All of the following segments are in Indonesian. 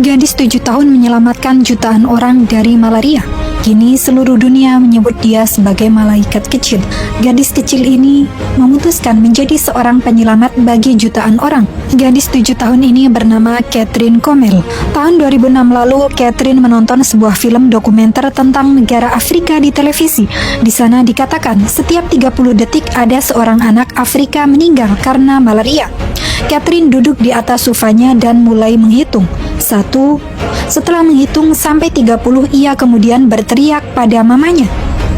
Gadis 7 tahun menyelamatkan jutaan orang dari malaria. Kini seluruh dunia menyebut dia sebagai malaikat kecil. Gadis kecil ini memutuskan menjadi seorang penyelamat bagi jutaan orang. Gadis 7 tahun ini bernama Catherine Comel. Tahun 2006 lalu, Catherine menonton sebuah film dokumenter tentang negara Afrika di televisi. Di sana dikatakan setiap 30 detik ada seorang anak Afrika meninggal karena malaria. Catherine duduk di atas sofanya dan mulai menghitung. 1. Setelah menghitung sampai 30, ia kemudian berteriak pada mamanya,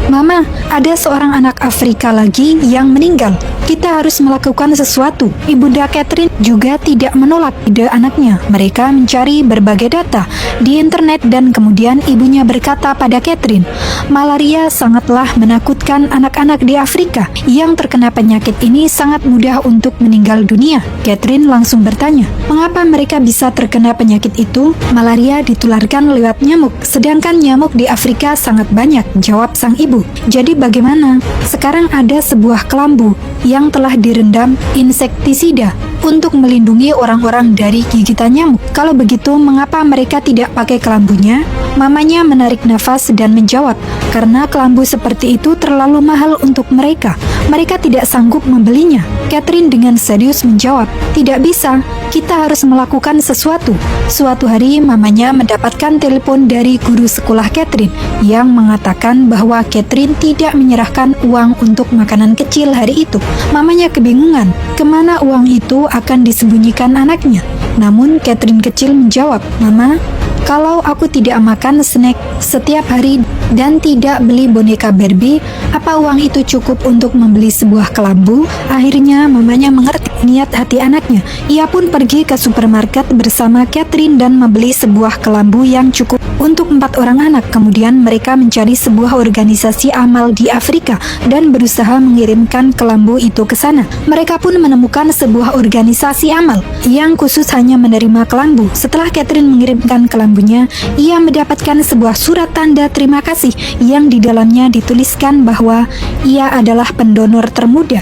"Mama, ada seorang anak Afrika lagi yang meninggal. Kita harus melakukan sesuatu." Ibunda Catherine juga tidak menolak ide anaknya. Mereka mencari berbagai data di internet dan kemudian ibunya berkata pada Catherine, "Malaria sangatlah menakutkan anak-anak di Afrika. Yang terkena penyakit ini sangat mudah untuk meninggal dunia." Catherine langsung bertanya, "Mengapa mereka bisa terkena penyakit itu?" "Malaria ditularkan lewat nyamuk, sedangkan nyamuk di Afrika sangat banyak," jawab sang ibu. "Jadi bagaimana?" "Sekarang ada sebuah kelambu yang telah direndam insektisida untuk melindungi orang-orang dari gigitan nyamuk. Kalau begitu, mengapa mereka tidak pakai kelambunya?" Mamanya menarik nafas dan menjawab, "Karena kelambu seperti itu terlalu mahal untuk mereka. Mereka tidak sanggup membelinya." Catherine dengan serius menjawab, "Tidak bisa, kita harus melakukan sesuatu." Suatu hari, mamanya mendapatkan telepon dari guru sekolah Catherine yang mengatakan bahwa Catherine tidak menyerahkan uang untuk makanan kecil hari itu. Mamanya kebingungan, kemana uang itu akan disembunyikan anaknya. Namun Catherine kecil menjawab, "Mama, kalau aku tidak makan snack setiap hari dan tidak beli boneka Barbie, apa uang itu cukup untuk membeli sebuah kelambu?" Akhirnya mamanya mengerti niat hati anaknya. Ia pun pergi ke supermarket bersama Catherine dan membeli sebuah kelambu yang cukup untuk 4 orang anak. Kemudian mereka mencari sebuah organisasi amal di Afrika dan berusaha mengirimkan kelambu itu ke sana. Mereka pun menemukan sebuah organisasi amal yang khusus hanya menerima kelambu. Setelah Catherine mengirimkan kelambunya, ia mendapatkan sebuah surat tanda terima kasih yang di dalamnya dituliskan bahwa ia adalah pendonor termuda.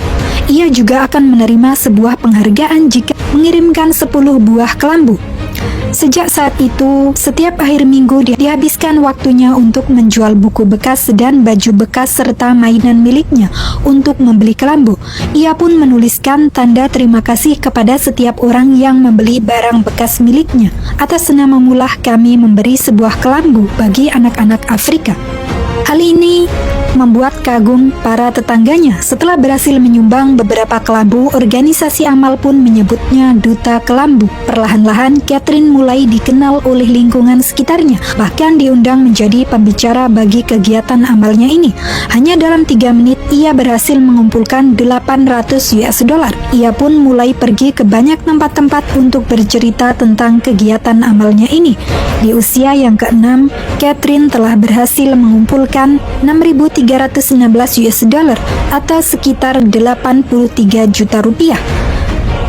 Ia juga akan menerima sebuah penghargaan jika mengirimkan 10 buah kelambu. Sejak saat itu, setiap akhir minggu dihabiskan waktunya untuk menjual buku bekas dan baju bekas serta mainan miliknya untuk membeli kelambu. Ia pun menuliskan tanda terima kasih kepada setiap orang yang membeli barang bekas miliknya. "Atas nama Mullah, kami memberi sebuah kelambu bagi anak-anak Afrika." Hal ini membuat kagum para tetangganya. Setelah berhasil menyumbang beberapa kelambu, organisasi amal pun menyebutnya Duta Kelambu. Perlahan-lahan, Catherine mulai dikenal oleh lingkungan sekitarnya, bahkan diundang menjadi pembicara bagi kegiatan amalnya ini. Hanya dalam 3 menit, ia berhasil mengumpulkan $800. Ia pun mulai pergi ke banyak tempat-tempat untuk bercerita tentang kegiatan amalnya ini. Di usia yang ke-6, Catherine telah berhasil mengumpulkan $6.316 atau sekitar 83 juta rupiah.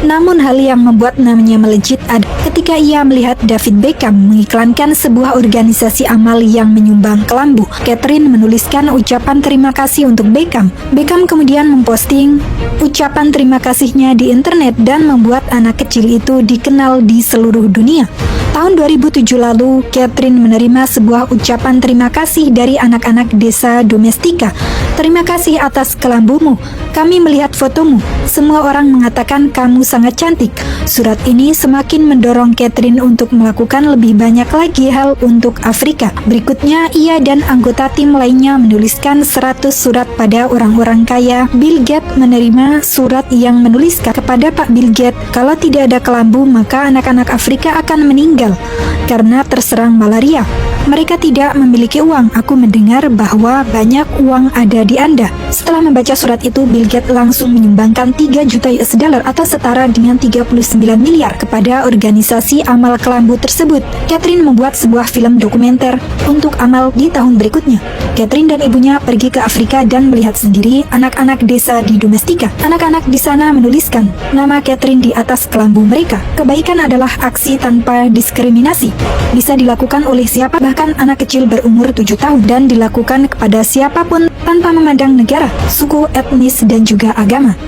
Namun hal yang membuat namanya melejit ada ketika ia melihat David Beckham mengiklankan sebuah organisasi amal yang menyumbang kelambu. Catherine menuliskan ucapan terima kasih untuk Beckham. Beckham kemudian memposting ucapan terima kasihnya di internet dan membuat anak kecil itu dikenal di seluruh dunia. Tahun 2007 lalu, Catherine menerima sebuah ucapan terima kasih dari anak-anak desa Domestika. "Terima kasih atas kelambumu. Kami melihat fotomu. Semua orang mengatakan kamu sangat cantik." Surat ini semakin mendorong Catherine untuk melakukan lebih banyak lagi hal untuk Afrika. Berikutnya, ia dan anggota tim lainnya menuliskan 100 surat pada orang-orang kaya. Bill Gates menerima surat yang menuliskan kepada Pak Bill Gates, kalau tidak ada kelambu maka anak-anak Afrika akan meninggal karena terserang malaria. "Mereka tidak memiliki uang. Aku mendengar bahwa banyak uang ada di Anda." Setelah membaca surat itu, Bill Gates langsung menyumbangkan $3 juta atau setara dengan 39 miliar kepada organisasi amal kelambu tersebut. Catherine membuat sebuah film dokumenter untuk amal di tahun berikutnya. Catherine dan ibunya pergi ke Afrika dan melihat sendiri anak-anak desa di Domestika. Anak-anak di sana menuliskan nama Catherine di atas kelambu mereka. Kebaikan adalah aksi tanpa diskriminasi. Bisa dilakukan oleh siapa, bahkan anak kecil berumur 7 tahun, dan dilakukan kepada siapapun tanpa memandang negara, suku, etnis, dan juga agama.